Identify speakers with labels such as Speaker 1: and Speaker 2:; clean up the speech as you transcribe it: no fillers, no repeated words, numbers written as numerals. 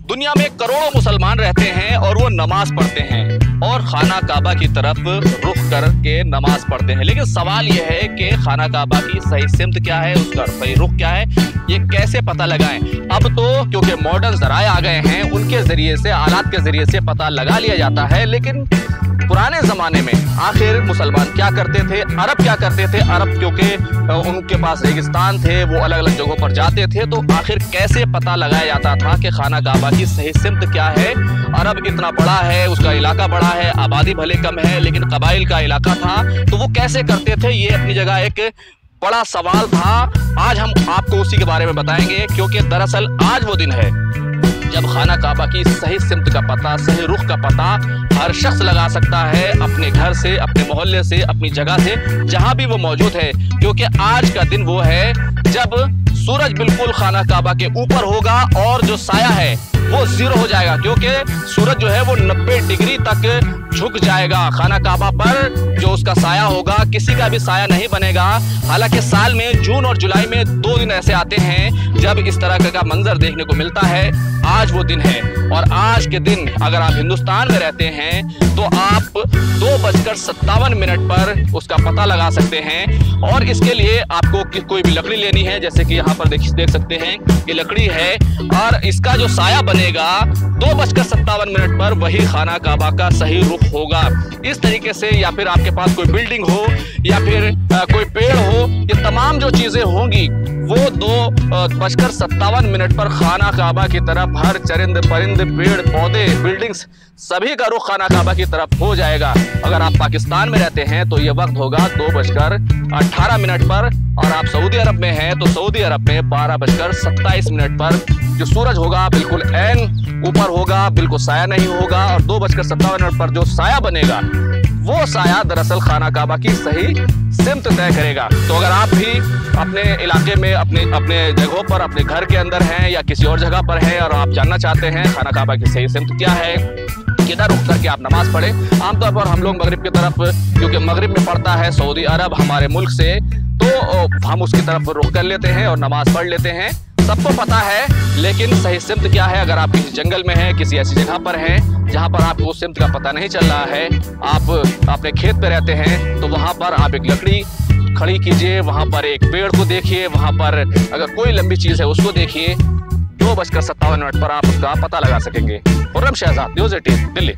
Speaker 1: दुनिया में करोड़ों मुसलमान रहते हैं और वो नमाज पढ़ते हैं और खाना काबा की तरफ रुख करके नमाज पढ़ते हैं, लेकिन सवाल यह है कि खाना काबा की सही सिमत क्या है, उसका सही रुख क्या है, ये कैसे पता लगाएं। अब तो क्योंकि मॉडर्न जराए आ गए हैं, उनके जरिए से, आलात के जरिए से पता लगा लिया जाता है, लेकिन पुराने ज़माने में आखिर मुसलमान क्या करते थे, अरब क्या करते थे। अरब क्योंकि उनके पास रेगिस्तान थे, वो अलग अलग जगहों पर जाते थे, तो आखिर कैसे पता लगाया जाता था कि खाना काबा की सही सिमत क्या है। अरब इतना बड़ा है, उसका इलाका बड़ा है, आबादी भले कम है, लेकिन कबाइल का इलाका था, तो वो कैसे करते थे, ये अपनी जगह एक बड़ा सवाल था। आज हम आपको उसी के बारे में बताएंगे, क्योंकि दरअसल आज वो दिन है जब खाना काबा की सही सिमत का पता, सही रुख का पता हर शख्स लगा सकता है, अपने घर से, अपने मोहल्ले से, अपनी जगह से, जहां भी वो मौजूद है। क्योंकि आज का दिन वो है जब सूरज बिल्कुल खाना काबा के ऊपर होगा और जो साया है वो जीरो हो जाएगा, क्योंकि सूरज जो है वो 90 डिग्री तक झुक जाएगा। खाना काबा पर जो उसका साया होगा, किसी का भी साया नहीं बनेगा। हालांकि साल में जून और जुलाई में 2 दिन ऐसे आते हैं जब इस तरह का मंजर देखने को मिलता है। आज वो दिन है, और आज के दिन अगर आप हिंदुस्तान में रहते हैं तो आप 2:57 पर उसका पता लगा सकते हैं। और इसके लिए आपको कोई भी लकड़ी लेनी है, जैसे कि यहाँ पर देख सकते हैं ये लकड़ी है, और इसका जो साया बनेगा 2:57 पर वही खाना काबा का सही रुख होगा। इस तरीके से, या फिर आपके पास कोई बिल्डिंग हो या फिर कोई पेड़ हो, ये तमाम जो चीजें होंगी वो 2:57 पर खाना काबा की तरफ, हर चरिंद परिंद, पेड़ पौधे, बिल्डिंग्स, सभी का रुख खाना काबा की तरफ हो जाएगा। अगर आप पाकिस्तान में रहते हैं तो ये वक्त होगा 2:18 पर, और आप सऊदी अरब में हैं तो सऊदी अरब में 12:27 पर जो सूरज होगा बिल्कुल ऐन ऊपर होगा, बिल्कुल साया नहीं होगा। और 2:57 पर जो साया बनेगा वो साया दरअसल खाना काबा की सही सिमत तय करेगा। तो अगर आप भी अपने इलाके में, अपने जगहों पर, अपने घर के अंदर हैं या किसी और जगह पर हैं और आप जानना चाहते हैं खाना काबा की सही सिमत क्या है, किधर रुक करके आप नमाज पढ़ें। आमतौर पर हम लोग मगरिब की तरफ, क्योंकि मगरिब में पड़ता है सऊदी अरब हमारे मुल्क से, तो हम उसकी तरफ रुख कर लेते हैं और नमाज पढ़ लेते हैं। सबको पता है, लेकिन सही सिमत क्या है, अगर आप किसी जंगल में हैं, किसी ऐसी जगह पर हैं जहां पर आपको उस सिमत का पता नहीं चल रहा है, आप अपने खेत पे रहते हैं, तो वहां पर आप एक लकड़ी खड़ी कीजिए, वहां पर एक पेड़ को देखिए, वहां पर अगर कोई लंबी चीज है उसको देखिए। 2:57 पर आप उसका पता लगा सकेंगे। खुर्रम शहजाद, न्यूज़ 18 दिल्ली।